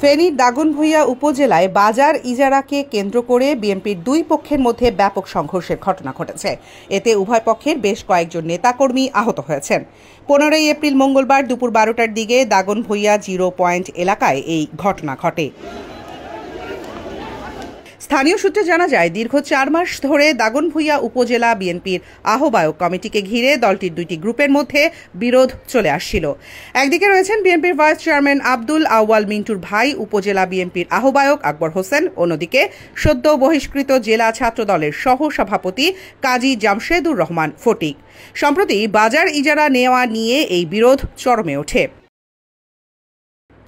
ফেনীর দাগনভূঞা উপজেলায় বাজার ইজারাকে কেন্দ্র করে বিএনপির দুই পক্ষের মধ্যে ব্যাপক সংঘর্ষের ঘটনা ঘটেছে। এতে উভয় পক্ষের বেশ কয়েকজন নেতাকর্মী আহত হয়েছেন। 15 এপ্রিল মঙ্গলবার দুপুর 12টার দিকে দাগনভূঞা 0 পয়েন্ট এলাকায় এই ঘটনা ঘটে। স্থানীয় সূত্রে জানা যায়, দীর্ঘ 4 মাস ধরে দাগনভূঞা উপজেলা বিএনপির আহ্বায়ক কমিটিকে ঘিরে দলটির দুইটি গ্রুপের মধ্যে বিরোধ চলে আসছিল। একদিকে রয়েছেন বিএনপির ভাইস চেয়ারম্যান আব্দুল আউয়াল মিন্টুর ভাই উপজেলা বিএনপির আহ্বায়ক আকবর হোসেন, অন্যদিকে সদ্য বহিষ্কৃত জেলা ছাত্র দলের সহ সভাপতি কাজী জামশেদুর রহমান ফটিক। সম্প্রতি বাজার ইজারা নেওয়া নিয়ে এই বিরোধ চরমে ওঠে।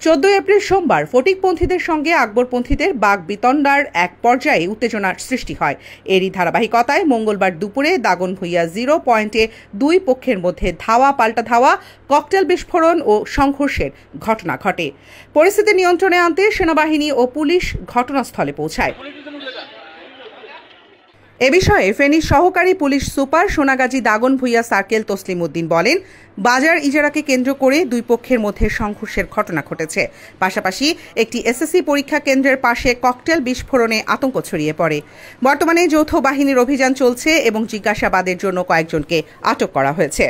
14 এপ্রিল সোমবার ফটিকপন্থীদের সঙ্গে আকবরপন্থীদের বাকবিতণ্ডার এক পর্যায়ে উত্তেজনার সৃষ্টি হয়। এরই ধারাবাহিকতায় মঙ্গলবার দুপুরে দাগনভূঞা 0 পয়েন্টে দুই পক্ষের মধ্যে ধাওয়া পাল্টা ধাওয়া, ককটেল বিস্ফোরণ ও সংঘর্ষের ঘটনা ঘটে। পরিস্থিতি নিয়ন্ত্রণে আনতে সেনাবাহিনী ও পুলিশ ঘটনাস্থলে পৌঁছায়। এ বিষয়ে ফেনীর সহকারী police super Sonagazi Daganbhuiyan circle Taslim Uddin বলেন, বাজার ইজারাকে কেন্দ্র করে দুই পক্ষের মধ্যে সংঘর্ষের ঘটনা ঘটেছে। পাশাপাশি একটি এসএসসি পরীক্ষা কেন্দ্রের পাশে ককটেল বিস্ফোরণে আতঙ্ক ছড়িয়ে পড়ে। বর্তমানে যৌথ বাহিনীর অভিযান চলছে এবং জিজ্ঞাসাবাদের জন্য কয়েকজনকে আটক করা হয়েছে।